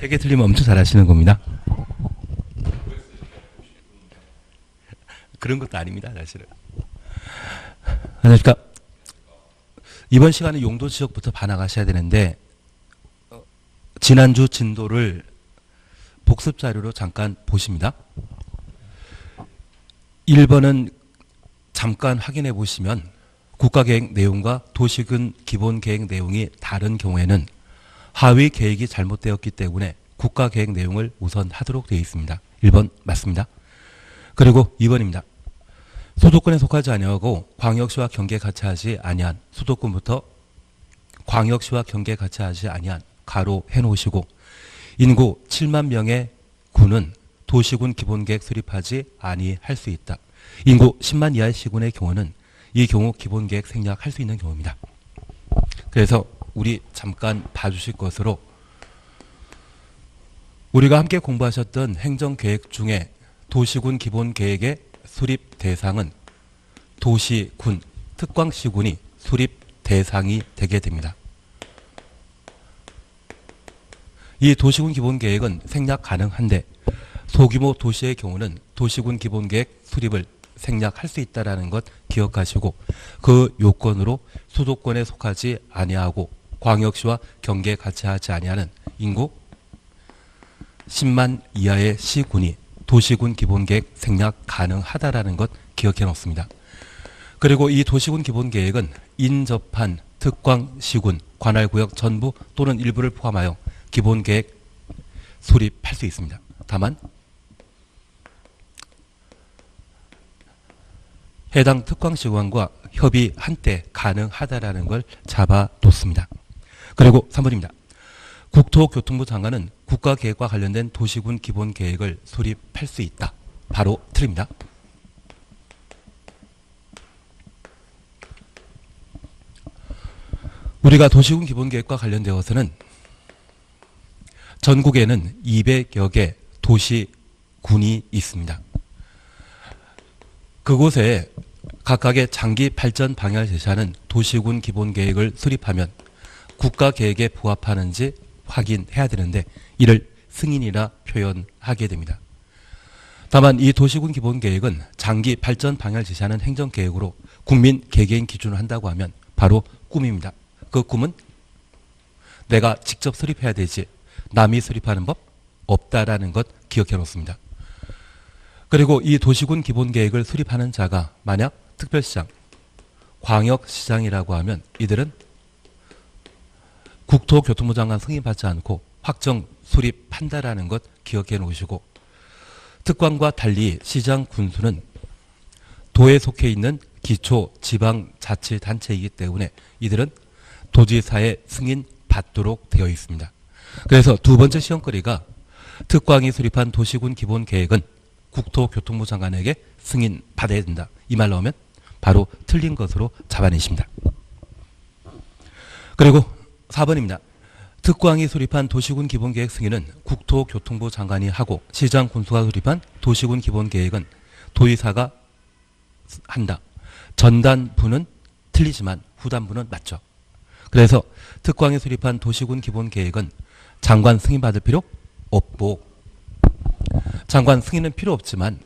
세 개 틀리면 엄청 잘하시는 겁니다. 그런 것도 아닙니다, 사실은. 그러니까 이번 시간에 용도 지역부터 봐나가셔야 되는데 지난주 진도를 복습 자료로 잠깐 보십니다. 1번은 잠깐 확인해 보시면 국가계획 내용과 도시군 기본계획 내용이 다른 경우에는 하위 계획이 잘못되었기 때문에 국가계획 내용을 우선 하도록 되어 있습니다. 1번 맞습니다. 그리고 2번입니다. 수도권에 속하지 아니하고 광역시와 경계 같이 하지 아니한 수도권부터 광역시와 경계 같이 하지 아니한 가로 해놓으시고 인구 7만 명의 군은 도시군 기본계획 수립하지 아니할 수 있다. 인구 10만 이하의 시군의 경우는 이 경우 기본계획 생략할 수 있는 경우입니다. 그래서 우리 잠깐 봐주실 것으로 우리가 함께 공부하셨던 행정계획 중에 도시군 기본계획의 수립 대상은 도시군, 특광시군이 수립 대상이 되게 됩니다. 이 도시군 기본계획은 생략 가능한데 소규모 도시의 경우는 도시군 기본계획 수립을 생략할 수 있다는 것 기억하시고 그 요건으로 수도권에 속하지 아니하고 광역시와 경계 같이 하지 아니하는 인구 10만 이하의 시군이 도시군 기본계획 생략 가능하다라는 것 기억해 놓습니다. 그리고 이 도시군 기본계획은 인접한 특광시군, 관할구역 전부 또는 일부를 포함하여 기본계획 수립할 수 있습니다. 다만 해당 특광시군과 협의 한때 가능하다라는 걸 잡아놓습니다. 그리고 3번입니다. 국토교통부 장관은 국가계획과 관련된 도시군 기본계획을 수립할 수 있다. 바로 틀립니다. 우리가 도시군 기본계획과 관련되어서는 전국에는 200여 개 도시군이 있습니다. 그곳에 각각의 장기 발전 방향을 제시하는 도시군 기본계획을 수립하면 국가계획에 부합하는지 확인해야 되는데 이를 승인이라 표현하게 됩니다. 다만 이 도시군 기본계획은 장기 발전 방향을 제시하는 행정계획으로 국민 개개인 기준으로 한다고 하면 바로 꿈입니다. 그 꿈은 내가 직접 수립해야 되지 남이 수립하는 법 없다라는 것 기억해 놓습니다. 그리고 이 도시군 기본계획을 수립하는 자가 만약 특별시장, 광역시장이라고 하면 이들은 국토교통부 장관 승인받지 않고 확정 수립한다라는 것 기억해 놓으시고 특광과 달리 시장 군수는 도에 속해 있는 기초 지방자치단체이기 때문에 이들은 도지사의 승인 받도록 되어 있습니다. 그래서 두 번째 시험거리가 특광이 수립한 도시군 기본계획은 국토교통부 장관에게 승인 받아야 된다. 이 말 나오면 바로 틀린 것으로 잡아내십니다. 그리고 4번입니다. 특광이 수립한 도시군 기본계획 승인은 국토교통부 장관이 하고 시장 군수가 수립한 도시군 기본계획은 도의사가 한다. 전단부는 틀리지만 후단부는 맞죠. 그래서 특광이 수립한 도시군 기본계획은 장관 승인받을 필요 없고 장관 승인은 필요 없지만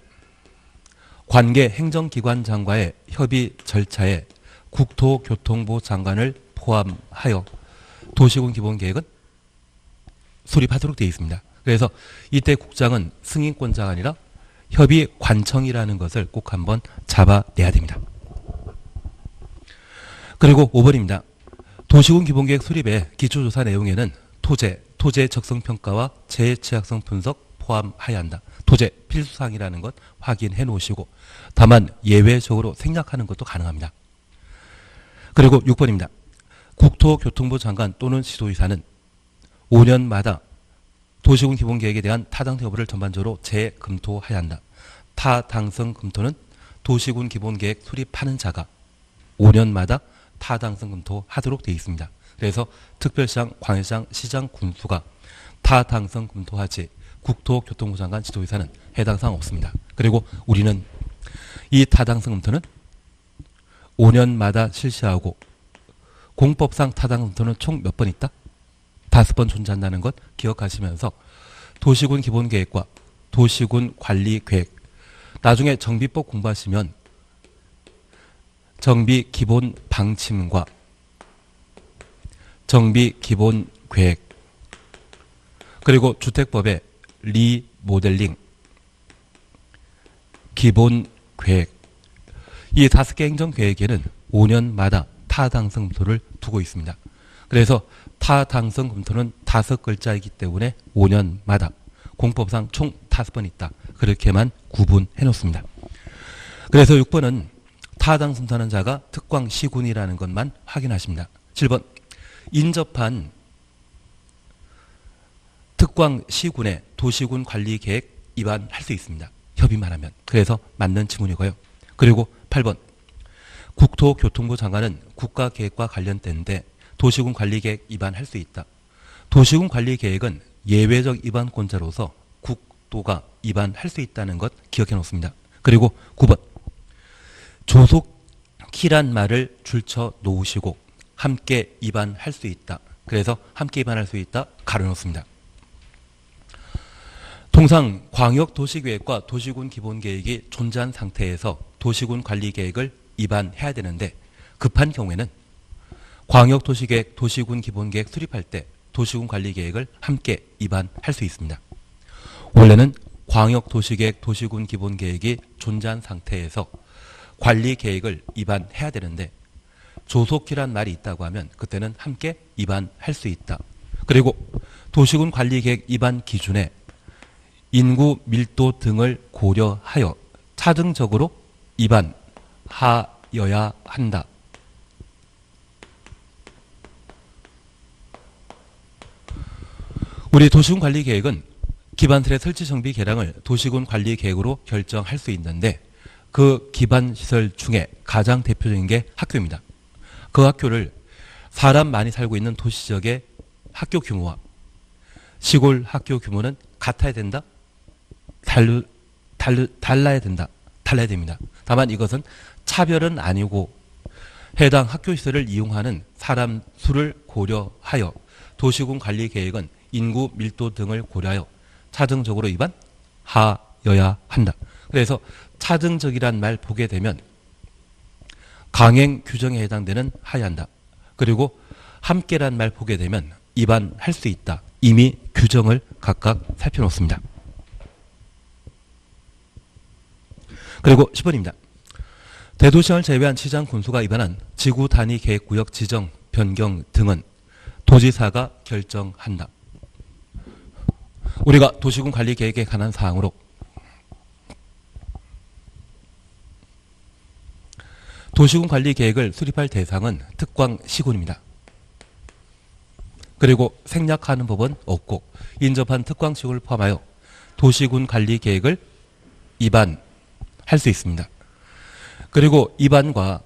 관계 행정기관장과의 협의 절차에 국토교통부 장관을 포함하여 도시군 기본계획은 수립하도록 되어 있습니다. 그래서 이때 국장은 승인권자가 아니라 협의관청이라는 것을 꼭 한번 잡아내야 됩니다. 그리고 5번입니다. 도시군 기본계획 수립의 기초조사 내용에는 토지의 적성평가와 재취약성 분석 포함해야 한다. 토지 필수사항이라는 것 확인해 놓으시고 다만 예외적으로 생략하는 것도 가능합니다. 그리고 6번입니다. 국토교통부 장관 또는 시도의사는 5년마다 도시군 기본계획에 대한 타당성 여부를 전반적으로 재검토해야 한다. 타당성 검토는 도시군 기본계획 수립하는 자가 5년마다 타당성 검토하도록 되어 있습니다. 그래서 특별시장, 광역시장, 시장, 군수가 타당성 검토하지 국토교통부 장관 지도의사는 해당 사항 없습니다. 그리고 우리는 이 타당성 검토는 5년마다 실시하고 공법상 타당성 검토는 총 몇 번 있다? 5번 존재한다는 것 기억하시면서 도시군 기본계획과 도시군 관리계획, 나중에 정비법 공부하시면 정비 기본 방침과 정비 기본 계획, 그리고 주택법의 리모델링, 기본 계획, 이 5개 행정계획에는 5년마다 타당성 검토를 두고 있습니다. 그래서 타당성 검토는 5글자이기 때문에 5년마다 공법상 총 5번 있다. 그렇게만 구분해 놓습니다. 그래서 6번은 타당성 검토하는 자가 특광 시군이라는 것만 확인하십니다. 7번 인접한 특광 시군의 도시군 관리 계획 위반할 수 있습니다. 협의만 하면. 그래서 맞는 지문이고요. 그리고 8번 국토교통부 장관은 국가계획과 관련된데 도시군 관리계획 위반할 수 있다. 도시군 관리계획은 예외적 위반권자로서 국토가 위반할 수 있다는 것 기억해 놓습니다. 그리고 9번 조속키란 말을 줄쳐 놓으시고 함께 위반할 수 있다. 그래서 함께 위반할 수 있다. 가려 놓습니다. 통상 광역도시계획과 도시군 기본계획이 존재한 상태에서 도시군 관리계획을 위반해야 되는데 급한 경우에는 광역도시계획, 도시군 기본계획 수립할 때 도시군 관리계획을 함께 위반할 수 있습니다. 원래는 광역도시계획, 도시군 기본계획이 존재한 상태에서 관리계획을 위반해야 되는데 조속기란 말이 있다고 하면 그때는 함께 위반할 수 있다. 그리고 도시군 관리계획 위반 기준에 인구 밀도 등을 고려하여 차등적으로 위반하여야 한다. 우리 도시군 관리계획은 기반시설의 설치 정비 계량을 도시군 관리계획으로 결정할 수 있는데 그 기반시설 중에 가장 대표적인 게 학교입니다. 그 학교를 사람 많이 살고 있는 도시 지역의 학교 규모와 시골 학교 규모는 같아야 된다? 달라야 된다. 달라야 됩니다. 다만 이것은 차별은 아니고 해당 학교 시설을 이용하는 사람 수를 고려하여 도시군 관리 계획은 인구 밀도 등을 고려하여 차등적으로 위반하여야 한다. 그래서 차등적이란 말 보게 되면 강행 규정에 해당되는 하여야 한다. 그리고 함께란 말 보게 되면 위반할 수 있다. 이미 규정을 각각 살펴놓습니다. 그리고 10번입니다. 대도시장을 제외한 시장 군수가 위반한 지구 단위 계획구역 지정 변경 등은 도지사가 결정한다. 우리가 도시군 관리 계획에 관한 사항으로 도시군 관리 계획을 수립할 대상은 특광 시군입니다. 그리고 생략하는 법은 없고 인접한 특광 시군을 포함하여 도시군 관리 계획을 위반할 수 있습니다. 그리고 위반과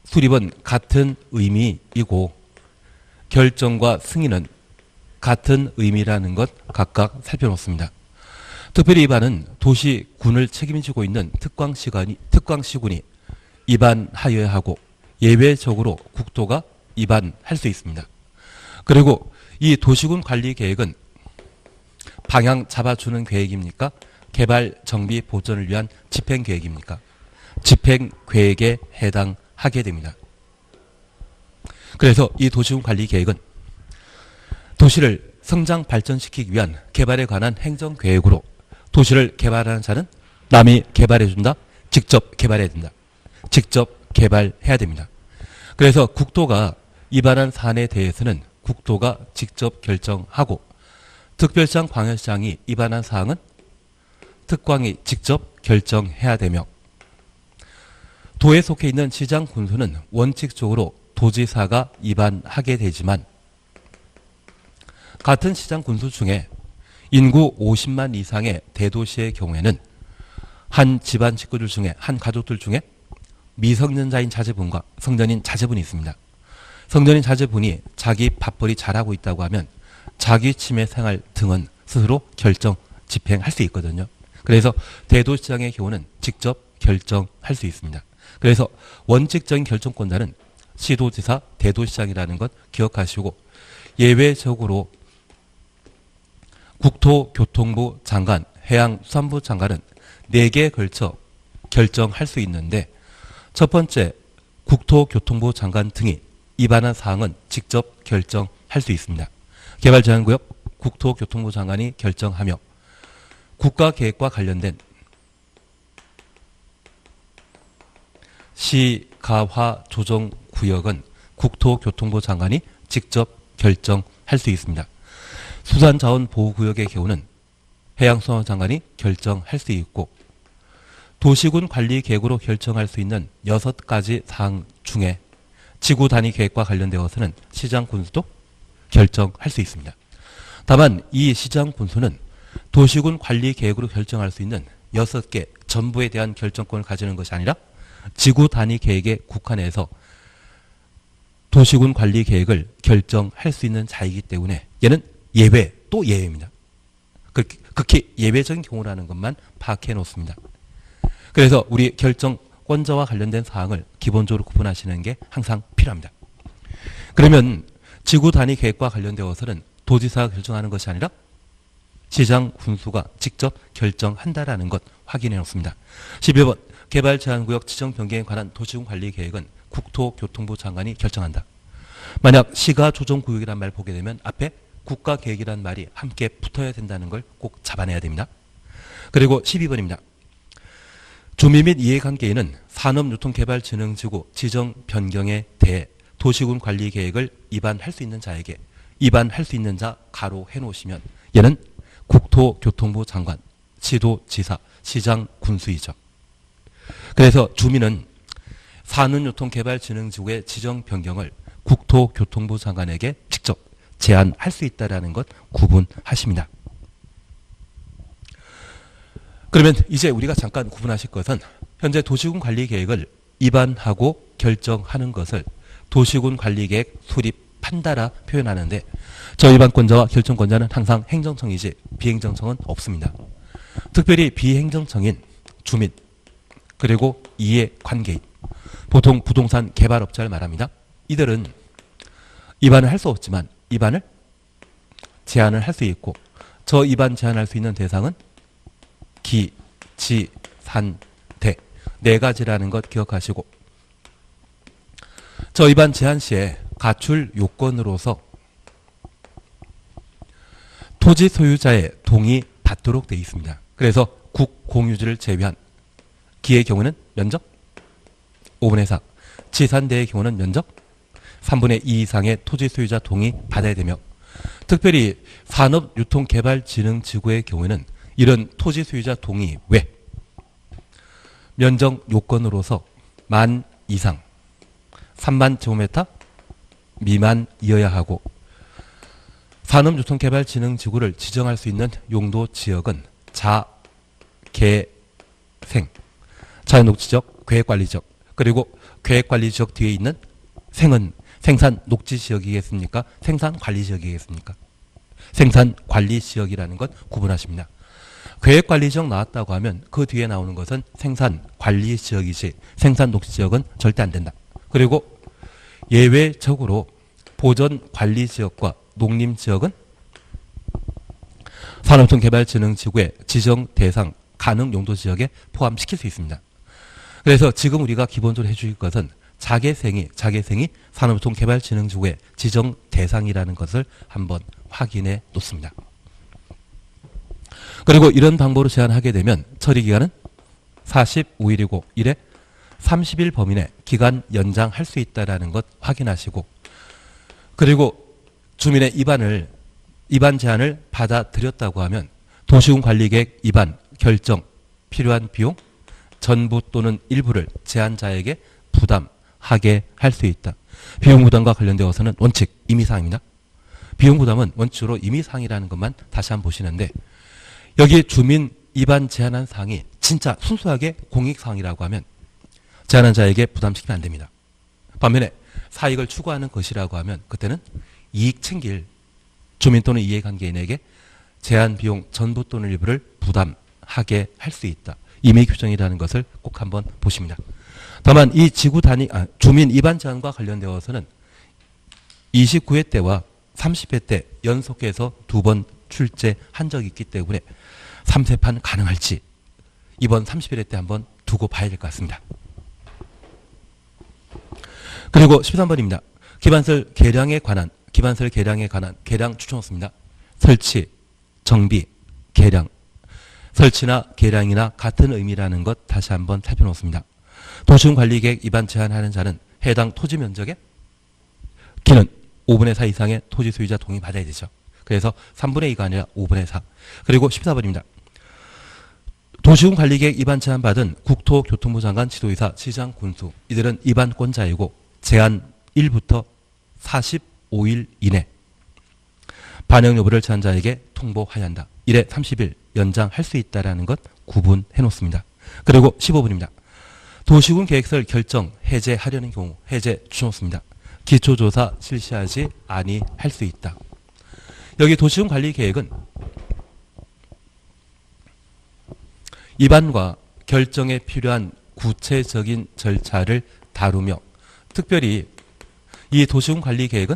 수립은 같은 의미이고 결정과 승인은 같은 의미라는 것 각각 살펴놓습니다. 특별히 위반은 도시군을 책임지고 있는 특광시군이 위반하여야 하고 예외적으로 국토가 위반할 수 있습니다. 그리고 이 도시군 관리 계획은 방향 잡아주는 계획입니까? 개발, 정비, 보전을 위한 집행 계획입니까? 집행 계획에 해당하게 됩니다. 그래서 이 도시군 관리 계획은 도시를 성장 발전시키기 위한 개발에 관한 행정 계획으로 도시를 개발하는 자는 남이 개발해준다? 직접 개발해야 된다. 직접 개발해야 됩니다. 그래서 국토가 위반한 사안에 대해서는 국토가 직접 결정하고 특별시장, 광역시장이 위반한 사항은 특광이 직접 결정해야 되며 도에 속해 있는 시장 군수는 원칙적으로 도지사가 위반하게 되지만 같은 시장 군수 중에 인구 50만 이상의 대도시의 경우에는 한 집안 식구들 중에 한 가족들 중에 미성년자인 자제분과 성년인 자제분이 있습니다. 성년인 자제분이 자기 밥벌이 잘하고 있다고 하면 자기 취미 생활 등은 스스로 결정 집행할 수 있거든요. 그래서 대도시장의 경우는 직접 결정할 수 있습니다. 그래서 원칙적인 결정권자는 시도지사, 대도시장이라는 것 기억하시고 예외적으로 국토교통부 장관, 해양수산부 장관은 4개에 걸쳐 결정할 수 있는데 첫 번째 국토교통부 장관 등이 위반한 사항은 직접 결정할 수 있습니다. 개발제한구역 국토교통부 장관이 결정하며 국가계획과 관련된 시가화 조정구역은 국토교통부 장관이 직접 결정할 수 있습니다. 수산자원보호구역의 경우는 해양수산부 장관이 결정할 수 있고 도시군 관리계획으로 결정할 수 있는 6가지 사항 중에 지구 단위 계획과 관련되어서는 시장 군수도 결정할 수 있습니다. 다만 이 시장 군수는 도시군 관리계획으로 결정할 수 있는 6개 전부에 대한 결정권을 가지는 것이 아니라 지구 단위 계획에 국한해서 도시군 관리계획을 결정할 수 있는 자이기 때문에 얘는 예외 또 예외입니다. 극히 예외적인 경우라는 것만 파악해 놓습니다. 그래서 우리 결정권자와 관련된 사항을 기본적으로 구분하시는 게 항상 필요합니다. 그러면 지구 단위 계획과 관련되어서는 도지사가 결정하는 것이 아니라 시장 군수가 직접 결정한다라는 것 확인해 놓습니다. 11번 개발제한구역 지정 변경에 관한 도시군 관리 계획은 국토교통부 장관이 결정한다. 만약 시가조정구역이란 말 보게 되면 앞에 국가계획이란 말이 함께 붙어야 된다는 걸 꼭 잡아내야 됩니다. 그리고 12번입니다. 주민 및 이해관계인은 산업유통개발진흥지구 지정 변경에 대해 도시군 관리 계획을 위반할 수 있는 자에게 위반할 수 있는 자 가로 해놓으시면 얘는 국토교통부 장관, 지도지사, 시장 군수이죠. 그래서 주민은 산업유통개발진흥지구의 지정 변경을 국토교통부 장관에게 직접 제안할 수 있다는 것 구분하십니다. 그러면 이제 우리가 잠깐 구분하실 것은 현재 도시군 관리계획을 위반하고 결정하는 것을 도시군 관리계획 수립한다라 표현하는데 저 위반권자와 결정권자는 항상 행정청이지 비행정청은 없습니다. 특별히 비행정청인 주민 그리고 이해관계인 보통 부동산 개발업자를 말합니다. 이들은 위반을 할 수 없지만 위반을 제한을 할 수 있고 저 위반 제한할 수 있는 대상은 기, 지, 산, 대 4가지라는 것 기억하시고 저 위반 제한 시에 가출 요건으로서 토지 소유자의 동의 받도록 되어 있습니다. 그래서 국공유지를 제외한 기의 경우는 면적 5분의 4, 지산대의 경우는 면적 3분의 2 이상의 토지 소유자 동의 받아야 되며 특별히 산업유통개발진흥지구의 경우에는 이런 토지 소유자 동의 외 면적 요건으로서 만 이상 3만 제곱미터 미만이어야 하고 산업유통개발진흥지구를 지정할 수 있는 용도 지역은 자, 개, 생, 자연녹지지역, 계획관리지역 그리고 계획관리지역 뒤에 있는 생은 생산녹지지역이겠습니까? 생산관리지역이겠습니까? 생산관리지역이라는 것 구분하십니다. 계획관리지역 나왔다고 하면 그 뒤에 나오는 것은 생산관리지역이지 생산녹지지역은 절대 안 된다. 그리고 예외적으로 보전관리지역과 농림지역은 산업유통개발진흥지구의 지정 대상 가능 용도지역에 포함시킬 수 있습니다. 그래서 지금 우리가 기본적으로 해주실 것은 자개생이 산업유통개발진흥지구의 지정 대상이라는 것을 한번 확인해 놓습니다. 그리고 이런 방법으로 제한하게 되면 처리기간은 45일이고 이래 30일 범위 내 기간 연장할 수 있다는 것 확인하시고 그리고 주민의 위반 제한을 받아들였다고 하면 도시군 관리계획 위반 결정 필요한 비용 전부 또는 일부를 제한자에게 부담하게 할 수 있다. 비용 부담과 관련되어서는 원칙 임의사항입니다. 비용 부담은 원칙으로 임의사항이라는 것만 다시 한번 보시는데 여기 주민 위반 제한한 사항이 진짜 순수하게 공익사항이라고 하면 제한한 자에게 부담시키면 안 됩니다. 반면에 사익을 추구하는 것이라고 하면 그때는 이익 챙길 주민 또는 이해관계인에게 제한 비용 전부 또는 일부를 부담하게 할 수 있다. 임의 규정이라는 것을 꼭 한번 보십니다. 다만 이 지구 단위 주민 위반 제한과 관련되어서는 29회 때와 30회 때 연속해서 2번 출제한 적이 있기 때문에 3세판 가능할지 이번 31회 때 한번 두고 봐야 될 것 같습니다. 그리고 13번입니다. 기반설 계량에 관한 계량 추천호수입니다. 설치, 정비, 계량. 설치나 계량이나 같은 의미라는 것 다시 한번 살펴놓습니다. 도시군관리계획 위반 제한하는 자는 해당 토지 면적의 기는 5분의 4 이상의 토지 소유자 동의 받아야 되죠. 그래서 3분의 2가 아니라 5분의 4. 그리고 14번입니다. 도시군관리계획 위반 제한받은 국토교통부 장관, 지도이사, 시장, 군수 이들은 위반권자이고 제한 1부터 45일 이내 반영 여부를 제한자에게 통보해야 한다. 1회 30일 연장할 수 있다라는 것 구분해 놓습니다. 그리고 15분입니다. 도시군 계획설 결정 해제하려는 경우 해제 주놓습니다. 기초조사 실시하지 아니할 수 있다. 여기 도시군 관리 계획은 위반과 결정에 필요한 구체적인 절차를 다루며 특별히 이 도시군 관리 계획은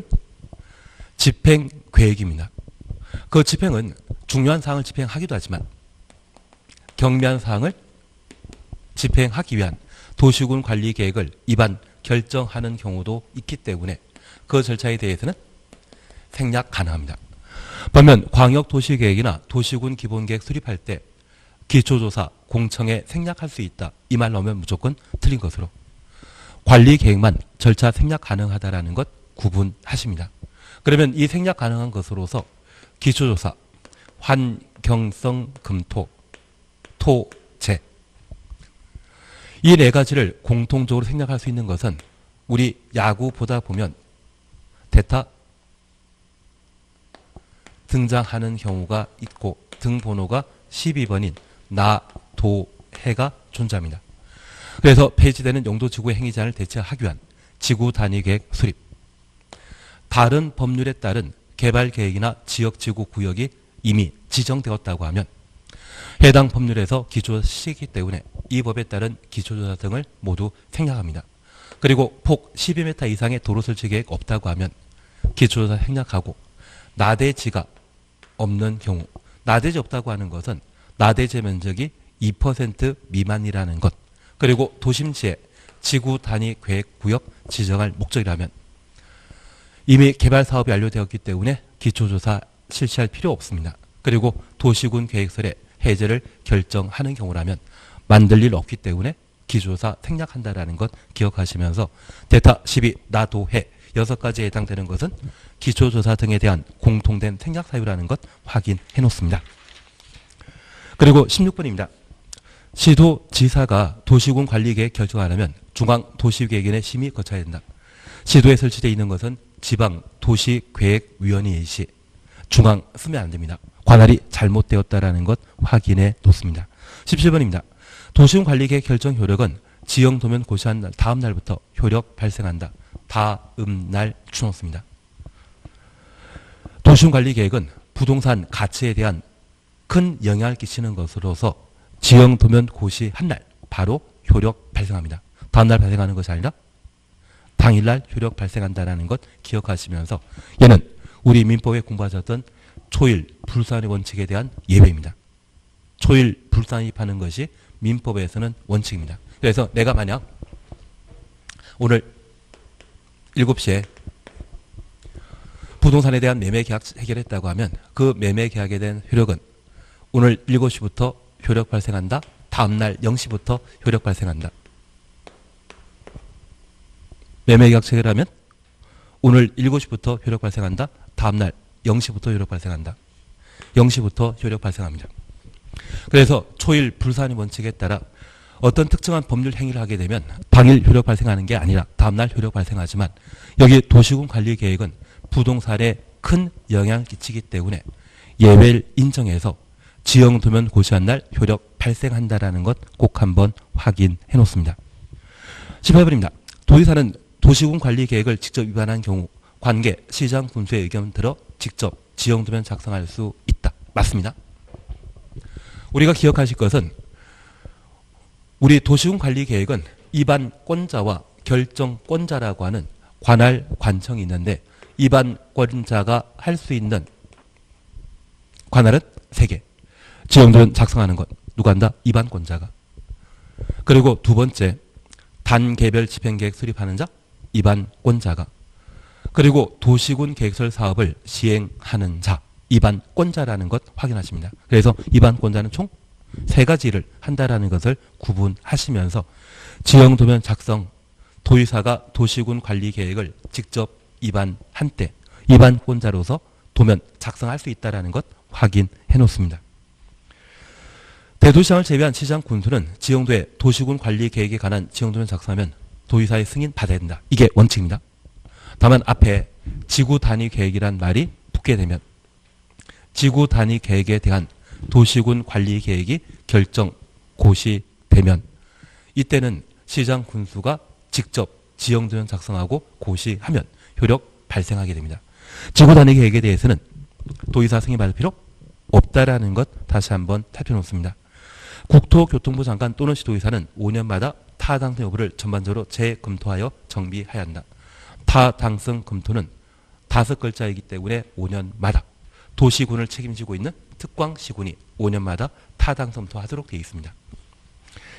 집행 계획입니다. 그 집행은 중요한 사항을 집행하기도 하지만 경미한 사항을 집행하기 위한 도시군 관리 계획을 위반 결정하는 경우도 있기 때문에 그 절차에 대해서는 생략 가능합니다. 반면 광역도시계획이나 도시군 기본계획 수립할 때 기초조사 공청회 생략할 수 있다. 이 말 넣으면 무조건 틀린 것으로 관리계획만 절차 생략 가능하다라는 것 구분하십니다. 그러면 이 생략 가능한 것으로서 기초조사, 환경성 검토, 토제 이 네 가지를 공통적으로 생략할 수 있는 것은 우리 야구 보다 보면 대타 등장하는 경우가 있고 등번호가 12번인 나, 도, 해가 존재합니다. 그래서 폐지되는 용도지구의 행위제한을 대체하기 위한 지구 단위계획 수립, 다른 법률에 따른 개발계획이나 지역지구 구역이 이미 지정되었다고 하면 해당 법률에서 기초조사 시기이기 때문에 이 법에 따른 기초조사 등을 모두 생략합니다. 그리고 폭 12m 이상의 도로 설치 계획 없다고 하면 기초조사 생략하고 나대지가 없는 경우, 나대지 없다고 하는 것은 나대지 면적이 2% 미만이라는 것, 그리고 도심지에 지구 단위 계획 구역 지정할 목적이라면 이미 개발 사업이 완료되었기 때문에 기초조사 실시할 필요 없습니다. 그리고 도시군 계획설에 해제를 결정하는 경우라면 만들 일 없기 때문에 기초조사 생략한다라는 것 기억하시면서 대타 12, 나도해 6가지에 해당되는 것은 기초조사 등에 대한 공통된 생략 사유라는 것 확인해 놓습니다. 그리고 16번입니다. 시도지사가 도시군 관리계획 결정하려면 중앙도시계획위원회 심의 거쳐야 된다. 시도에 설치되어 있는 것은 지방도시계획위원회의 시 중앙 쓰면 안 됩니다. 관할이 잘못되었다라는 것 확인해 놓습니다. 17번입니다. 도시군 관리계획 결정 효력은 지형도면 고시한 날 다음 날부터 효력 발생한다. 다음 날 주놓습니다. 도시군 관리계획은 부동산 가치에 대한 큰 영향을 끼치는 것으로서 지형도면 고시한 날 바로 효력 발생합니다. 다음 날 발생하는 것이 아니라 당일날 효력 발생한다는 것 기억하시면서 얘는 우리 민법에 공부하셨던 초일 불산의 원칙에 대한 예외입니다. 초일 불산입하는 것이 민법에서는 원칙입니다. 그래서 내가 만약 오늘 7시에 부동산에 대한 매매계약 해결했다고 하면 그 매매계약에 대한 효력은 오늘 7시부터 효력 발생한다. 다음날 0시부터 효력 발생한다. 매매계약 체결하면 오늘 7시부터 효력 발생한다. 다음날 0시부터 효력 발생한다. 0시부터 효력 발생합니다. 그래서 초일 불산의 원칙에 따라 어떤 특정한 법률 행위를 하게 되면 당일 효력 발생하는 게 아니라 다음날 효력 발생하지만 여기 도시군 관리계획은 부동산에 큰 영향을 끼치기 때문에 예외를 인정해서 지형도면 고시한 날 효력 발생한다라는 것 꼭 한번 확인해 놓습니다. 18번입니다. 도지사는 도시군 관리계획을 직접 위반한 경우 관계 시장 군수의 의견을 들어 직접 지형도면 작성할 수 있다. 맞습니다. 우리가 기억하실 것은 우리 도시군 관리계획은 위반권자와 결정권자라고 하는 관할 관청이 있는데 입안권자가 할 수 있는 관할은 3개. 지형도면 작성하는 것. 누가 한다? 입안권자가. 그리고 두 번째, 단계별 집행계획 수립하는 자, 입안권자가. 그리고 도시군 계획설 사업을 시행하는 자, 입안권자라는 것 확인하십니다. 그래서 입안권자는 총 3가지를 한다라는 것을 구분하시면서 지형도면 작성, 도의사가 도시군 관리 계획을 직접 입안한 때 입안권자로서 도면 작성할 수 있다는 것 확인해 놓습니다. 대도시장을 제외한 시장 군수는 지형도의 도시군 관리 계획에 관한 지형도면 작성하면 도의사의 승인 받아야 된다. 이게 원칙입니다. 다만 앞에 지구 단위 계획이란 말이 붙게 되면 지구 단위 계획에 대한 도시군 관리 계획이 결정 고시되면 이때는 시장 군수가 직접 지형도면 작성하고 고시하면 효력 발생하게 됩니다. 지구 단위 계획에 대해서는 도의사 승인 받을 필요 없다라는 것 다시 한번 살펴놓습니다. 국토교통부 장관 또는 시도의사는 5년마다 타당성 여부를 전반적으로 재검토하여 정비해야 한다. 타당성 검토는 5글자이기 때문에 5년마다 도시군을 책임지고 있는 특광시군이 5년마다 타당성 검토하도록 되어 있습니다.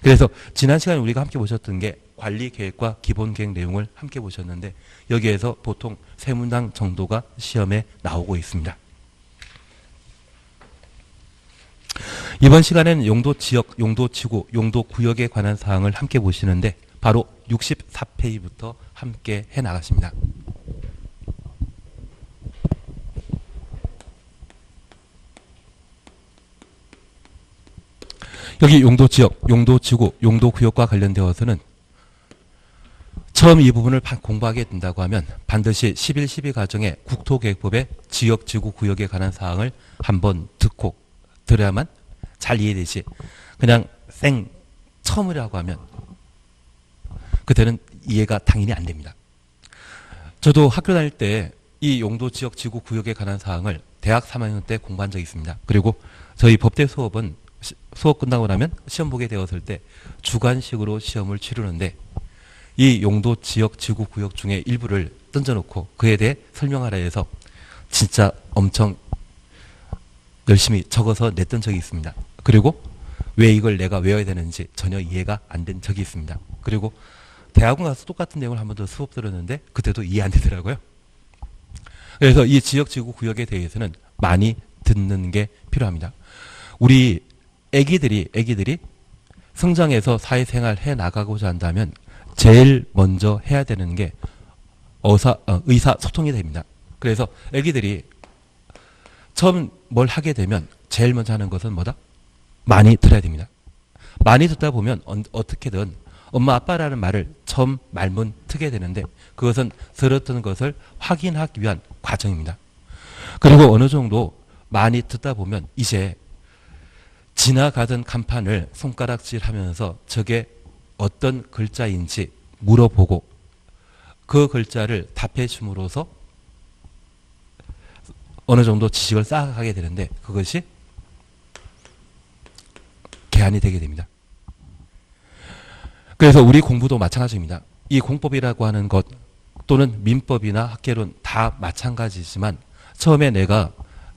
그래서 지난 시간에 우리가 함께 보셨던 게 관리계획과 기본계획 내용을 함께 보셨는데 여기에서 보통 3문항 정도가 시험에 나오고 있습니다. 이번 시간에는 용도지역, 용도지구, 용도구역에 관한 사항을 함께 보시는데 바로 64페이지부터 함께 해나가십니다. 여기 용도지역, 용도지구, 용도구역과 관련되어서는 처음 이 부분을 공부하게 된다고 하면 반드시 11.12 과정의 국토계획법의 지역, 지구, 구역에 관한 사항을 한번 듣고 들어야만 잘 이해되지. 그냥 처음이라고 하면 그때는 이해가 당연히 안 됩니다. 저도 학교 다닐 때 이 용도, 지역, 지구, 구역에 관한 사항을 대학 3학년 때 공부한 적이 있습니다. 그리고 저희 법대 수업은 수업 끝나고 나면 시험 보게 되었을 때 주관식으로 시험을 치르는데 이 용도, 지역, 지구, 구역 중에 일부를 던져놓고 그에 대해 설명하라 해서 진짜 엄청 열심히 적어서 냈던 적이 있습니다. 그리고 왜 이걸 내가 외워야 되는지 전혀 이해가 안 된 적이 있습니다. 그리고 대학원 가서 똑같은 내용을 한 번 더 수업 들었는데 그때도 이해 안 되더라고요. 그래서 이 지역, 지구, 구역에 대해서는 많이 듣는 게 필요합니다. 우리 애기들이 성장해서 사회생활 해 나가고자 한다면 제일 먼저 해야 되는 게 의사소통이 됩니다. 그래서 애기들이 처음 뭘 하게 되면 제일 먼저 하는 것은 뭐다? 많이 들어야 됩니다. 많이 듣다 보면 어떻게든 엄마 아빠라는 말을 처음 말문 트게 되는데 그것은 들었던 것을 확인하기 위한 과정입니다. 그리고 어느 정도 많이 듣다 보면 이제 지나가던 간판을 손가락질하면서 저게 어떤 글자인지 물어보고 그 글자를 답해 줌으로써 어느 정도 지식을 쌓아가게 되는데 그것이 개안이 되게 됩니다. 그래서 우리 공부도 마찬가지입니다. 이 공법이라고 하는 것 또는 민법이나 학계론 다 마찬가지지만 처음에 내가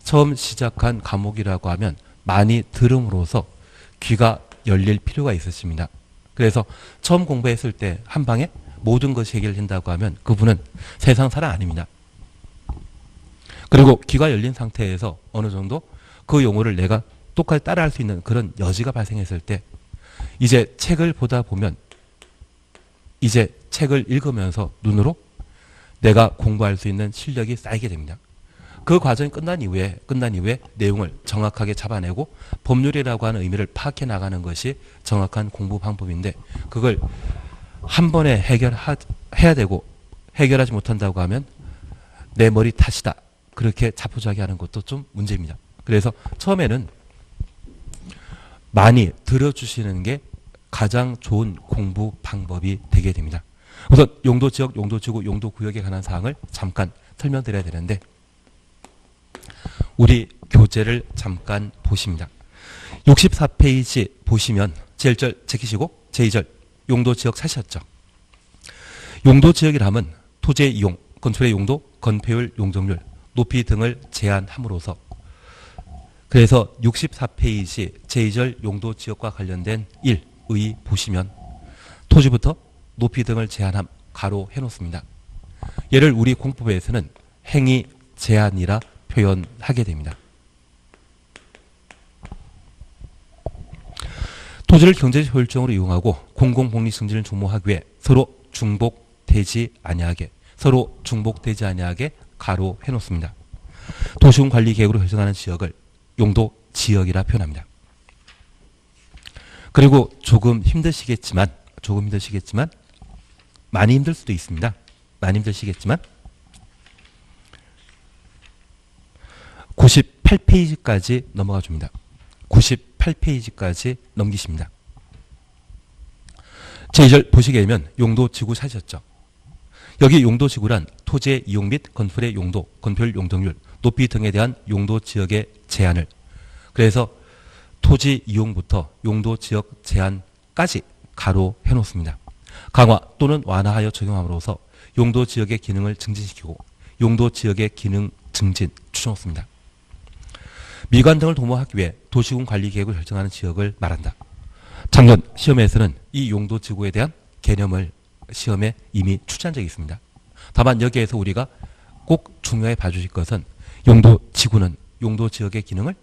처음 시작한 과목이라고 하면 많이 들음으로써 귀가 열릴 필요가 있으십니다. 그래서 처음 공부했을 때 한 방에 모든 것이 해결된다고 하면 그분은 세상 사람 아닙니다. 그리고 귀가 열린 상태에서 어느 정도 그 용어를 내가 똑같이 따라할 수 있는 그런 여지가 발생했을 때 이제 책을 보다 보면 이제 책을 읽으면서 눈으로 내가 공부할 수 있는 실력이 쌓이게 됩니다. 그 과정이 끝난 이후에 내용을 정확하게 잡아내고 법률이라고 하는 의미를 파악해 나가는 것이 정확한 공부 방법인데 그걸 한 번에 해야 되고 해결하지 못한다고 하면 내 머리 탓이다. 그렇게 자포자기하는 것도 좀 문제입니다. 그래서 처음에는 많이 들어주시는 게 가장 좋은 공부 방법이 되게 됩니다. 우선 용도지역, 용도지구, 용도구역에 관한 사항을 잠깐 설명드려야 되는데 우리 교재를 잠깐 보십니다. 64페이지 보시면 제1절 제끼시고 제2절 용도지역 사셨죠. 용도지역이라면 토지의 이용, 건축의 용도, 건폐율, 용적률, 높이 등을 제한함으로써 그래서 64페이지 제2절 용도 지역과 관련된 1의 보시면 토지부터 높이 등을 제한함 가로 해놓습니다. 얘를 우리 공법에서는 행위 제한이라 표현하게 됩니다. 토지를 경제적 효율적으로 이용하고 공공복리 승진을 도모하기 위해 서로 중복되지 아니하게 가로 해놓습니다. 도시군 관리 계획으로 결정하는 지역을 용도 지역이라 표현합니다. 그리고 조금 힘드시겠지만 많이 힘들 수도 있습니다. 많이 힘드시겠지만 98페이지까지 넘어가 줍니다. 98페이지까지 넘기십니다. 제2절 보시게 되면 용도지구 찾으셨죠. 여기 용도지구란 토지의 이용 및 건물의 용도, 건폐율, 용적률, 높이 등에 대한 용도지역의 제한을 그래서 토지 이용부터 용도지역 제한까지 가로 해놓습니다. 강화 또는 완화하여 적용함으로써 용도지역의 기능을 증진시키고 용도지역의 기능 증진 추정했습니다. 미관 등을 도모하기 위해 도시군 관리계획을 결정하는 지역을 말한다. 작년 시험에서는 이 용도지구에 대한 개념을 시험에 이미 출제한 적이 있습니다. 다만 여기에서 우리가 꼭 중요해 봐주실 것은 용도지구는 용도지역의 기능을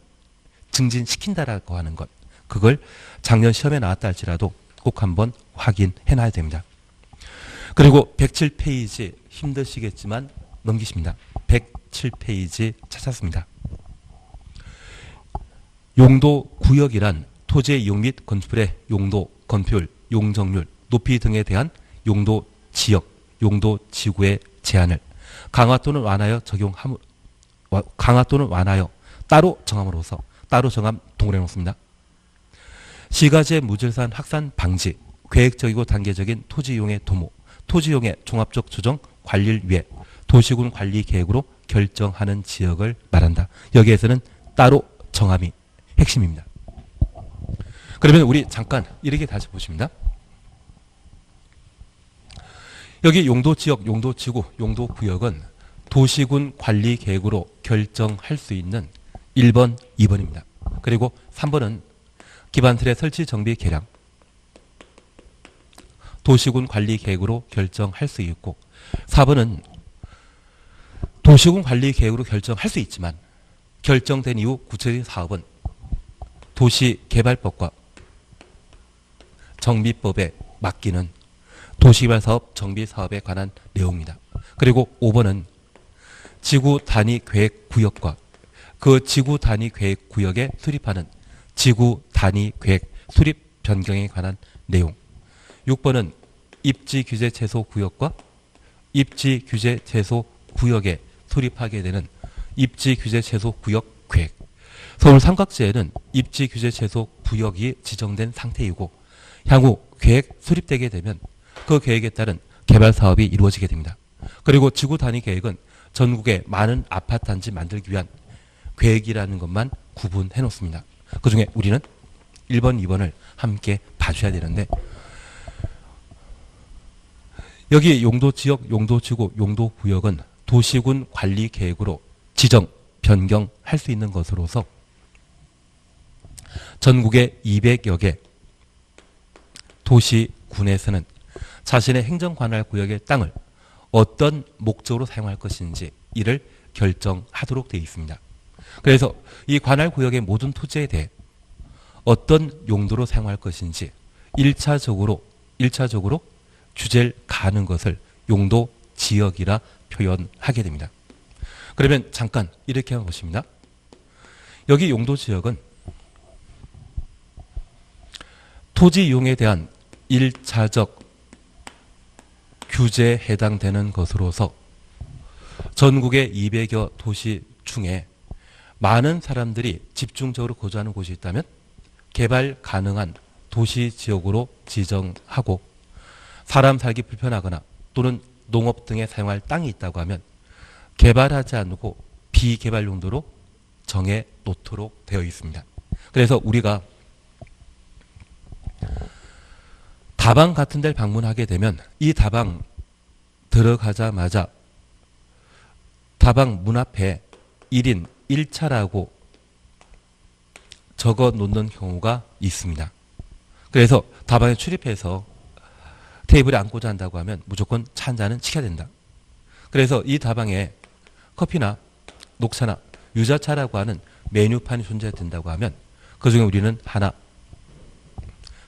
증진시킨다라고 하는 것. 그걸 작년 시험에 나왔다 할지라도 꼭 한번 확인해 놔야 됩니다. 그리고 107페이지 힘드시겠지만 넘기십니다. 107페이지 찾았습니다. 용도구역이란 토지의 이용 및 건축물의 용도, 건폐율, 용적률, 높이 등에 대한 용도지역, 용도지구의 제한을 강화 또는 완화하여 따로 정함으로써 따로 정함 동그래 놓습니다. 시가지의 무질서한 확산 방지, 계획적이고 단계적인 토지 이용의 도모, 토지 이용의 종합적 조정 관리를 위해 도시군 관리 계획으로 결정하는 지역을 말한다. 여기에서는 따로 정함이 핵심입니다. 그러면 우리 잠깐 이렇게 다시 보십니다. 여기 용도지역, 용도지구, 용도구역은 도시군 관리 계획으로 결정할 수 있는 1번, 2번입니다. 그리고 3번은 기반틀의 설치 정비 계량 도시군 관리 계획으로 결정할 수 있고 4번은 도시군 관리 계획으로 결정할 수 있지만 결정된 이후 구체적인 사업은 도시개발법과 정비법에 맡기는 도시개발사업 정비사업에 관한 내용입니다. 그리고 5번은 지구단위계획구역과 그 지구단위계획구역에 수립하는 지구단위계획 수립 변경에 관한 내용. 6번은 입지규제 최소구역과 입지규제 최소구역에 수립하게 되는 입지규제 최소구역 계획. 서울 삼각지에는 입지규제 최소구역이 지정된 상태이고 향후 계획 수립되게 되면 그 계획에 따른 개발사업이 이루어지게 됩니다. 그리고 지구단위계획은 전국에 많은 아파트 단지 만들기 위한 계획이라는 것만 구분해 놓습니다. 그 중에 우리는 1번, 2번을 함께 봐줘야 되는데 여기 용도지역, 용도지구, 용도구역은 도시군 관리계획으로 지정, 변경할 수 있는 것으로서 전국의 200여 개 도시군에서는 자신의 행정관할구역의 땅을 어떤 목적으로 사용할 것인지 이를 결정하도록 되어 있습니다. 그래서 이 관할구역의 모든 토지에 대해 어떤 용도로 사용할 것인지 1차적으로 규제를 가하는 것을 용도지역이라 표현하게 됩니다. 그러면 잠깐 이렇게 한번 보십니다. 여기 용도지역은 토지 이용에 대한 1차적 규제에 해당되는 것으로서 전국의 200여 도시 중에 많은 사람들이 집중적으로 거주하는 곳이 있다면 개발 가능한 도시지역으로 지정하고 사람 살기 불편하거나 또는 농업 등에 사용할 땅이 있다고 하면 개발하지 않고 비개발 용도로 정해 놓도록 되어 있습니다. 그래서 우리가 다방 같은 데를 방문하게 되면 이 다방 들어가자마자 다방 문 앞에 1인 1차라고 적어 놓는 경우가 있습니다. 그래서 다방에 출입해서 테이블에 앉고자 한다고 하면 무조건 차 한 잔은 시켜야 된다. 그래서 이 다방에 커피나 녹차나 유자차라고 하는 메뉴판이 존재된다고 하면 그중에 우리는 하나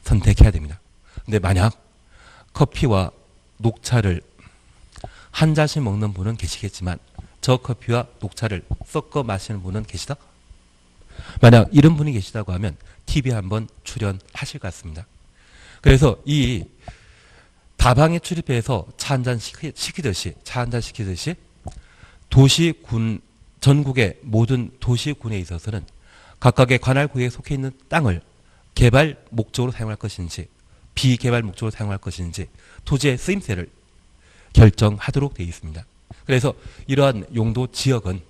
선택해야 됩니다. 근데 만약 커피와 녹차를 한 잔씩 먹는 분은 계시겠지만 저 커피와 녹차를 섞어 마시는 분은 계시다? 만약 이런 분이 계시다고 하면 TV 한번 출연하실 것 같습니다. 그래서 이 다방에 출입해서 차 한 잔 시키듯이 도시군 전국의 모든 도시군에 있어서는 각각의 관할구에 속해 있는 땅을 개발 목적으로 사용할 것인지 비개발 목적으로 사용할 것인지 토지의 쓰임새를 결정하도록 되어 있습니다. 그래서 이러한 용도 지역은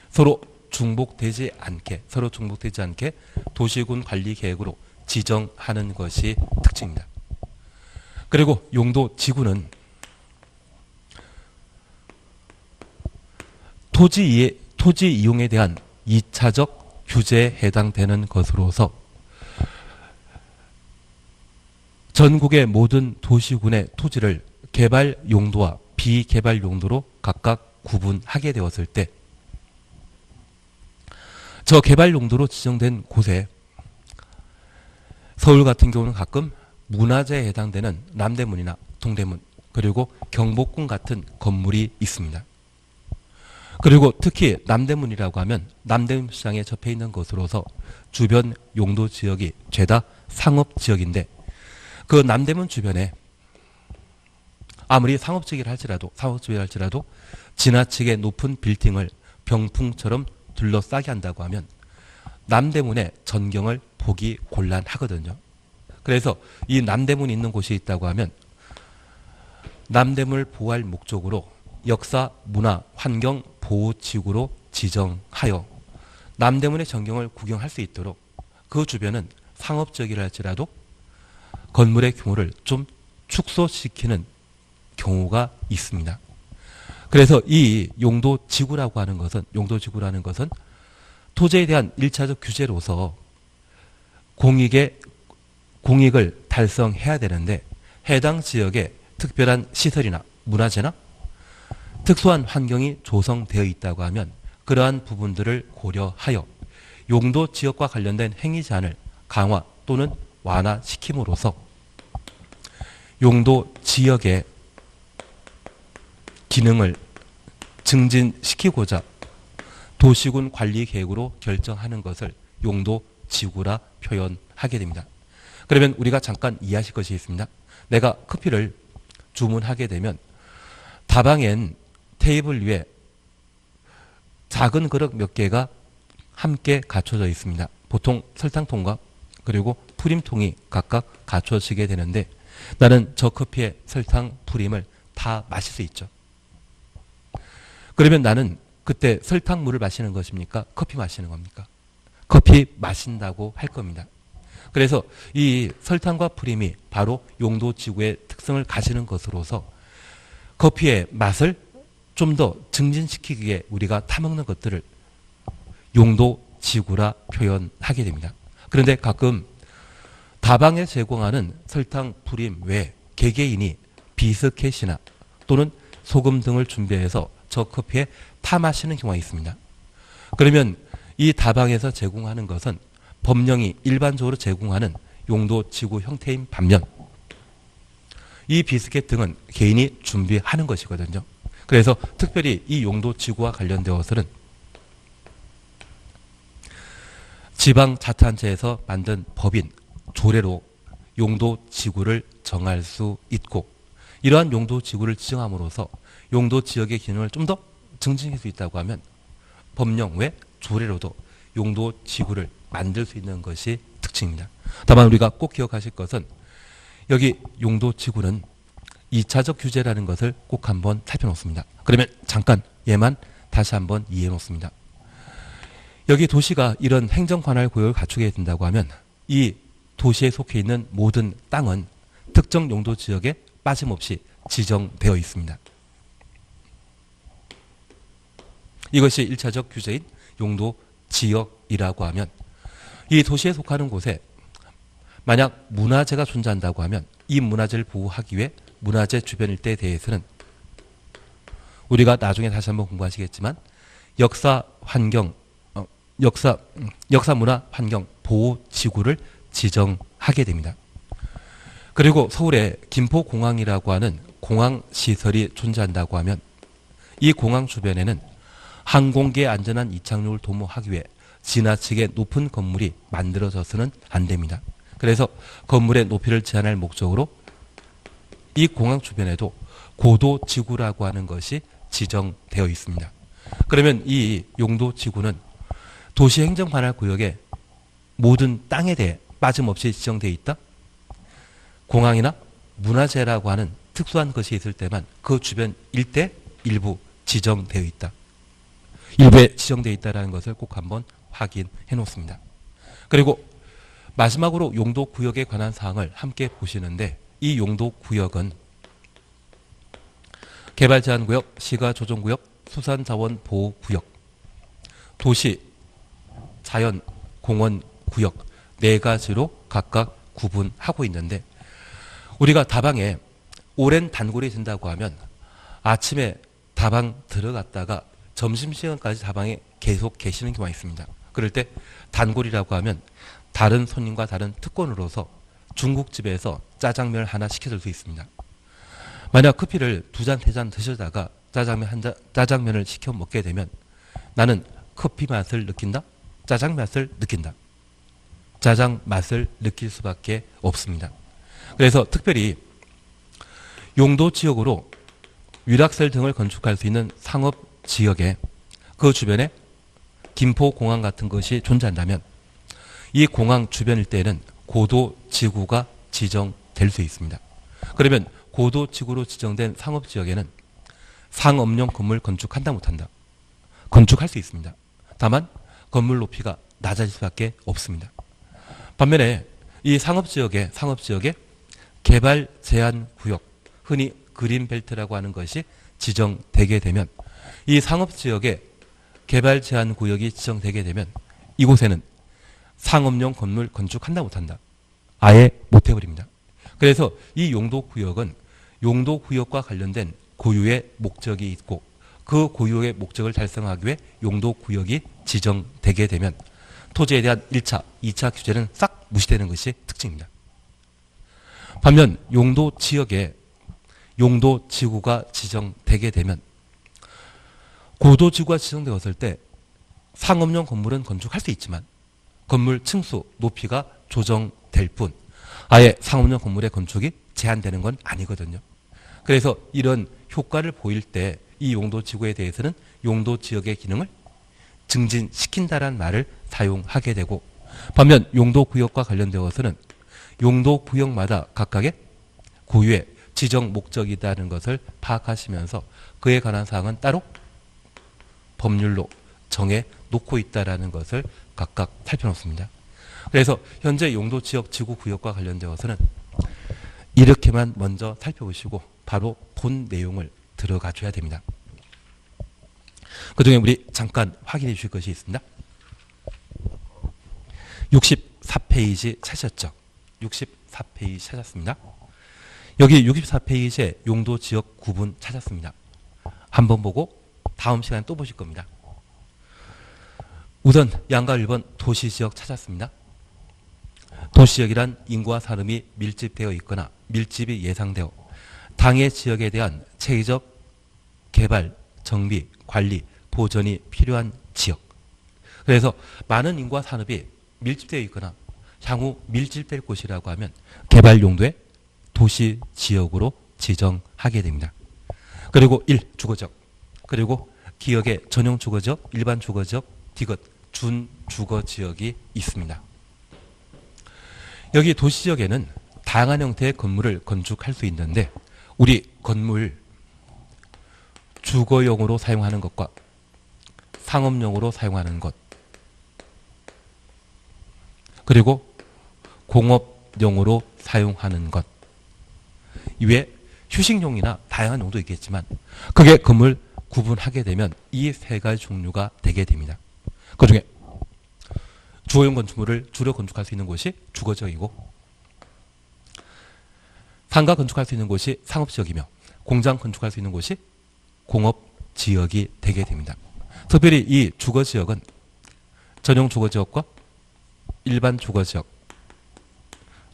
서로 중복되지 않게 도시군 관리 계획으로 지정하는 것이 특징입니다. 그리고 용도 지구는 토지 이용에 대한 2차적 규제에 해당되는 것으로서 전국의 모든 도시군의 토지를 개발 용도와 비개발 용도로 각각 구분하게 되었을 때 저 개발 용도로 지정된 곳에 서울 같은 경우는 가끔 문화재에 해당되는 남대문이나 동대문 그리고 경복궁 같은 건물이 있습니다. 그리고 특히 남대문이라고 하면 남대문 시장에 접해 있는 것으로서 주변 용도 지역이 죄다 상업지역인데 그 남대문 주변에 아무리 상업지역이라 할지라도 지나치게 높은 빌딩을 병풍처럼 둘러싸게 한다고 하면 남대문의 전경을 보기 곤란하거든요. 그래서 이 남대문이 있는 곳이 있다고 하면 남대문을 보호할 목적으로 역사, 문화, 환경 보호지구로 지정하여 남대문의 전경을 구경할 수 있도록 그 주변은 상업지역이라 할지라도 건물의 규모를 좀 축소시키는 경우가 있습니다. 그래서 이 용도지구라고 하는 것은 토지에 대한 1차적 규제로서 공익을 달성해야 되는데 해당 지역에 특별한 시설이나 문화재나 특수한 환경이 조성되어 있다고 하면 그러한 부분들을 고려하여 용도 지역과 관련된 행위 제한을 강화 또는 완화시킴으로써 용도 지역의 기능을 증진시키고자 도시군 관리 계획으로 결정하는 것을 용도 지구라 표현하게 됩니다. 그러면 우리가 잠깐 이해하실 것이 있습니다. 내가 커피를 주문하게 되면 다방엔 테이블 위에 작은 그릇 몇 개가 함께 갖춰져 있습니다. 보통 설탕통과 그리고 프림통이 각각 갖춰지게 되는데 나는 저 커피의 설탕, 프림을 다 마실 수 있죠. 그러면 나는 그때 설탕물을 마시는 것입니까? 커피 마시는 겁니까? 커피 마신다고 할 겁니다. 그래서 이 설탕과 프림이 바로 용도지구의 특성을 가지는 것으로서 커피의 맛을 좀 더 증진시키기 위해 우리가 타먹는 것들을 용도지구라 표현하게 됩니다. 그런데 가끔 다방에 제공하는 설탕, 프림 외에 개개인이 비스켓이나 또는 소금 등을 준비해서 저 커피에 타 마시는 경우가 있습니다. 그러면 이 다방에서 제공하는 것은 법령이 일반적으로 제공하는 용도지구 형태인 반면 이 비스켓 등은 개인이 준비하는 것이거든요. 그래서 특별히 이 용도지구와 관련되어서는 지방자치단체에서 만든 법인 조례로 용도지구를 정할 수 있고 이러한 용도지구를 지정함으로써 용도지역의 기능을 좀 더 증진할 수 있다고 하면 법령 외 조례로도 용도지구를 만들 수 있는 것이 특징입니다. 다만 우리가 꼭 기억하실 것은 여기 용도지구는 2차적 규제라는 것을 꼭 한번 살펴놓습니다. 그러면 잠깐 얘만 다시 한번 이해해 놓습니다. 여기 도시가 이런 행정관할 구역을 갖추게 된다고 하면 이 도시에 속해 있는 모든 땅은 특정 용도지역에 빠짐없이 지정되어 있습니다. 이것이 1차적 규제인 용도 지역이라고 하면 이 도시에 속하는 곳에 만약 문화재가 존재한다고 하면 이 문화재를 보호하기 위해 문화재 주변 일대에 대해서는 우리가 나중에 다시 한번 공부하시겠지만 역사 문화 환경 보호 지구를 지정하게 됩니다. 그리고 서울에 김포공항이라고 하는 공항시설이 존재한다고 하면 이 공항 주변에는 항공기의 안전한 이착륙을 도모하기 위해 지나치게 높은 건물이 만들어져서는 안 됩니다. 그래서 건물의 높이를 제한할 목적으로 이 공항 주변에도 고도지구라고 하는 것이 지정되어 있습니다. 그러면 이 용도지구는 도시행정관할구역의 모든 땅에 대해 빠짐없이 지정되어 있다? 공항이나 문화재라고 하는 특수한 것이 있을 때만 그 주변 일대 일부 지정되어 있다. 일부에 지정되어 있다는 것을 꼭 한번 확인해 놓습니다. 그리고 마지막으로 용도구역에 관한 사항을 함께 보시는데 이 용도구역은 개발제한구역, 시가조정구역, 수산자원보호구역, 도시, 자연, 공원구역 네 가지로 각각 구분하고 있는데 우리가 다방에 오랜 단골이 된다고 하면 아침에 다방 들어갔다가 점심시간까지 다방에 계속 계시는 경우가 있습니다. 그럴 때 단골이라고 하면 다른 손님과 다른 특권으로서 중국집에서 짜장면을 하나 시켜줄 수 있습니다. 만약 커피를 2잔, 3잔 드시다가 짜장면을 시켜 먹게 되면 나는 커피 맛을 느낀다? 짜장 맛을 느낀다. 짜장 맛을 느낄 수밖에 없습니다. 그래서 특별히 용도지역으로 위락설 등을 건축할 수 있는 상업지역에 그 주변에 김포공항 같은 것이 존재한다면 이 공항 주변 일대에는 고도지구가 지정될 수 있습니다. 그러면 고도지구로 지정된 상업지역에는 상업용 건물 건축한다 못한다? 건축할 수 있습니다. 다만 건물 높이가 낮아질 수밖에 없습니다. 반면에 이 상업지역에 개발 제한 구역, 흔히 그린벨트라고 하는 것이 지정되게 되면 이 상업지역에 개발 제한 구역이 지정되게 되면 이곳에는 상업용 건물 건축한다 못한다? 아예 못해버립니다. 그래서 이 용도구역은 용도구역과 관련된 고유의 목적이 있고 그 고유의 목적을 달성하기 위해 용도구역이 지정되게 되면 토지에 대한 1차, 2차 규제는 싹 무시되는 것이 특징입니다. 반면 용도지역에 용도지구가 지정되게 되면 고도지구가 지정되었을 때 상업용 건물은 건축할 수 있지만 건물 층수, 높이가 조정될 뿐 아예 상업용 건물의 건축이 제한되는 건 아니거든요. 그래서 이런 효과를 보일 때 이 용도지구에 대해서는 용도지역의 기능을 증진시킨다라는 말을 사용하게 되고 반면 용도구역과 관련되어서는 용도구역마다 각각의 고유의 지정 목적이라는 것을 파악하시면서 그에 관한 사항은 따로 법률로 정해 놓고 있다는 것을 각각 살펴놓습니다. 그래서 현재 용도지역 지구구역과 관련되어서는 이렇게만 먼저 살펴보시고 바로 본 내용을 들어가 줘야 됩니다. 그 중에 우리 잠깐 확인해 주실 것이 있습니다. 64페이지 찾으셨죠? 64페이지 찾았습니다. 여기 64페이지에 용도지역 구분 찾았습니다. 한번 보고 다음 시간에 또 보실 겁니다. 우선 양가 1번 도시지역 찾았습니다. 도시지역이란 인구와 산업이 밀집되어 있거나 밀집이 예상되어 당해 지역에 대한 체계적 개발, 정비, 관리, 보전이 필요한 지역. 그래서 많은 인구와 산업이 밀집되어 있거나 향후 밀집될 곳이라고 하면 개발 용도의 도시지역으로 지정하게 됩니다. 그리고 1. 주거지역. 그리고 기역의 전용 주거지역, 일반 주거지역, 디귿, 준주거지역이 있습니다. 여기 도시지역에는 다양한 형태의 건물을 건축할 수 있는데 우리 건물 주거용으로 사용하는 것과 상업용으로 사용하는 것 그리고 공업용으로 사용하는 것 이외에 휴식용이나 다양한 용도 있겠지만 그게 건물 구분하게 되면 이 세 가지 종류가 되게 됩니다. 그중에 주거용 건축물을 주로 건축할 수 있는 곳이 주거지역이고 상가 건축할 수 있는 곳이 상업지역이며 공장 건축할 수 있는 곳이 공업지역이 되게 됩니다. 특별히 이 주거지역은 전용 주거지역과 일반 주거지역,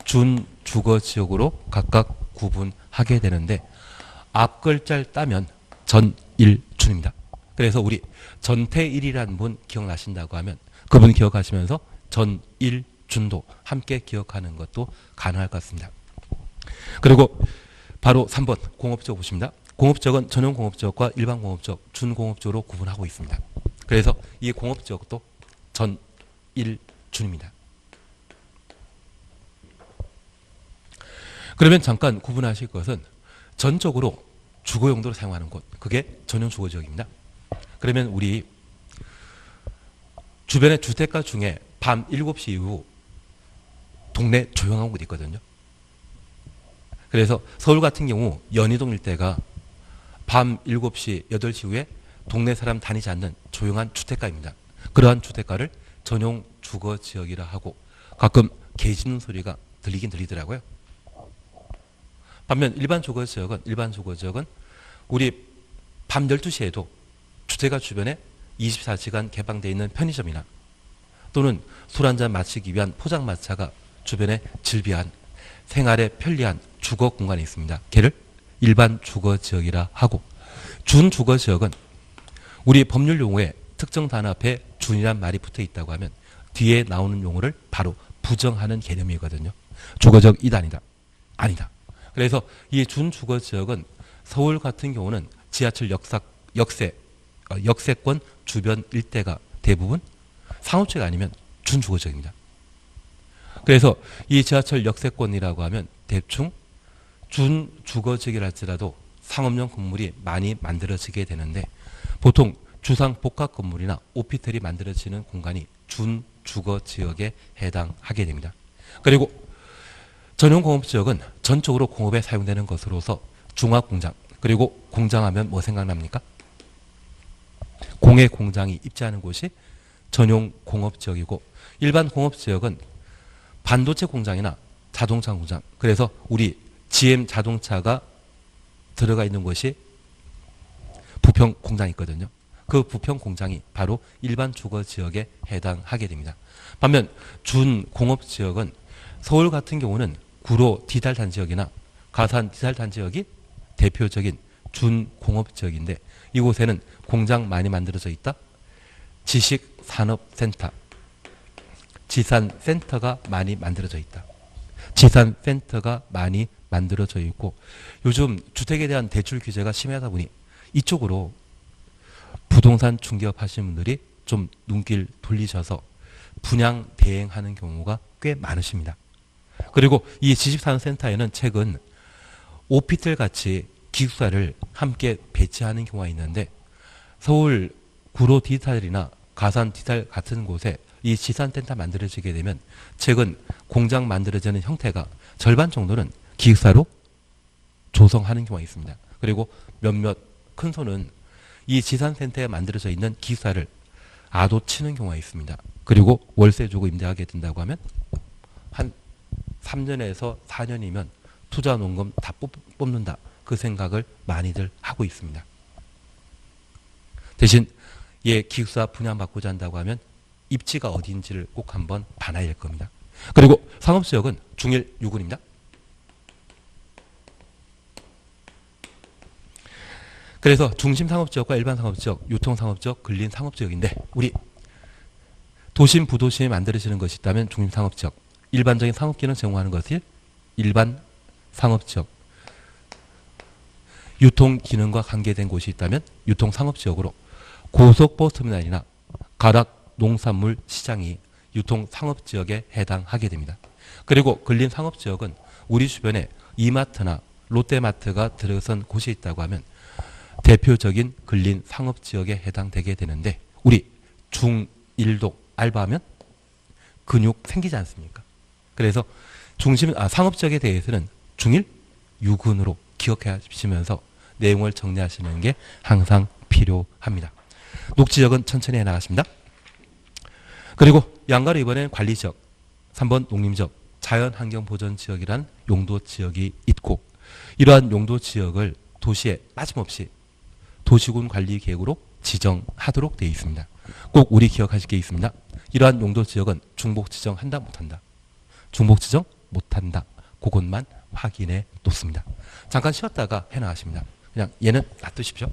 준주거지역으로 각각 구분하게 되는데 앞 글자를 따면 전일준입니다. 그래서 우리 전태일이라는 분 기억나신다고 하면 그분 기억하시면서 전일준도 함께 기억하는 것도 가능할 것 같습니다. 그리고 바로 3번 공업지역 보십니다. 공업지역은 전용 공업지역과 일반 공업지역, 준공업지역으로 구분하고 있습니다. 그래서 이 공업지역도 전일준입니다. 그러면 잠깐 구분하실 것은 전적으로 주거용도로 사용하는 곳, 그게 전용 주거지역입니다. 그러면 우리 주변의 주택가 중에 밤 7시 이후 동네 조용한 곳이 있거든요. 그래서 서울 같은 경우 연희동 일대가 밤 7시, 8시 이후에 동네 사람 다니지 않는 조용한 주택가입니다. 그러한 주택가를 전용 주거지역이라 하고 가끔 개 짖는 소리가 들리긴 들리더라고요. 반면 일반 주거지역은 우리 밤 12시에도 주택가 주변에 24시간 개방되어 있는 편의점이나 또는 술 한잔 마시기 위한 포장마차가 주변에 즐비한 생활에 편리한 주거 공간이 있습니다. 걔를 일반 주거지역이라 하고 준주거지역은 우리 법률 용어에 특정 단어 앞에 준이란 말이 붙어 있다고 하면 뒤에 나오는 용어를 바로 부정하는 개념이거든요. 주거지역 이단이다. 아니다. 그래서 이 준주거지역은 서울 같은 경우는 지하철 역세권 주변 일대가 대부분 상업지가 아니면 준주거지역입니다. 그래서 이 지하철 역세권이라고 하면 대충 준주거지역이라 할지라도 상업용 건물이 많이 만들어지게 되는데 보통 주상 복합 건물이나 오피스텔이 만들어지는 공간이 준주거지역에 해당하게 됩니다. 그리고 전용 공업지역은 전적으로 공업에 사용되는 것으로서 중화공장, 그리고 공장하면 뭐 생각납니까? 공해 공장이 입지하는 곳이 전용 공업지역이고 일반 공업지역은 반도체 공장이나 자동차 공장, 그래서 우리 GM 자동차가 들어가 있는 곳이 부평 공장이 있거든요. 그 부평 공장이 바로 일반 주거지역에 해당하게 됩니다. 반면 준공업지역은 서울 같은 경우는 구로 디달단지역이나 가산 디달단지역이 대표적인 준공업지역인데 이곳에는 공장 많이 만들어져 있다. 지식산업센터, 지산센터가 많이 만들어져 있다. 지산센터가 많이 만들어져 있고 요즘 주택에 대한 대출 규제가 심하다 보니 이쪽으로 부동산 중개업 하시는 분들이 좀 눈길 돌리셔서 분양 대행하는 경우가 꽤 많으십니다. 그리고 이 지식산업센터에는 최근 오피스텔 같이 기숙사를 함께 배치하는 경우가 있는데 서울 구로 디지털이나 가산 디지털 같은 곳에 이 지산센터 만들어지게 되면 최근 공장 만들어지는 형태가 절반 정도는 기숙사로 조성하는 경우가 있습니다. 그리고 몇몇 큰 손은 이 지산센터에 만들어져 있는 기숙사를 아도 치는 경우가 있습니다. 그리고 월세 주고 임대하게 된다고 하면 한 3년에서 4년이면 투자 원금 다 뽑는다. 그 생각을 많이들 하고 있습니다. 대신 기숙사 분양받고자 한다고 하면 입지가 어디인지를 꼭 한번 봐놔야 될 겁니다. 그리고 상업지역은 중일 유군입니다. 그래서 중심 상업지역과 일반 상업지역, 유통 상업지역, 근린 상업지역인데 우리 도심, 부도심이 만들어지는 것이 있다면 중심 상업지역, 일반적인 상업기능 제공하는 것이 일반 상업지역, 유통기능과 관계된 곳이 있다면 유통상업지역으로 고속버스터미널이나 가락 농산물 시장이 유통상업지역에 해당하게 됩니다. 그리고 근린 상업지역은 우리 주변에 이마트나 롯데마트가 들어선 곳이 있다고 하면 대표적인 근린 상업지역에 해당되게 되는데 우리 중1도 알바하면 근육 생기지 않습니까? 그래서 상업지역에 대해서는 중일 유근으로 기억하시면서 내용을 정리하시는 게 항상 필요합니다. 녹지역은 천천히 해나가십니다. 그리고 양가로 이번엔 관리지역, 3번 농림지역, 자연환경보전지역이란 용도지역이 있고 이러한 용도지역을 도시에 빠짐없이 도시군 관리계획으로 지정하도록 되어 있습니다. 꼭 우리 기억하실 게 있습니다. 이러한 용도지역은 중복 지정한다 못한다. 중복 지정 못한다. 그것만 확인해 놓습니다. 잠깐 쉬었다가 해나가십니다. 그냥 얘는 놔두십시오.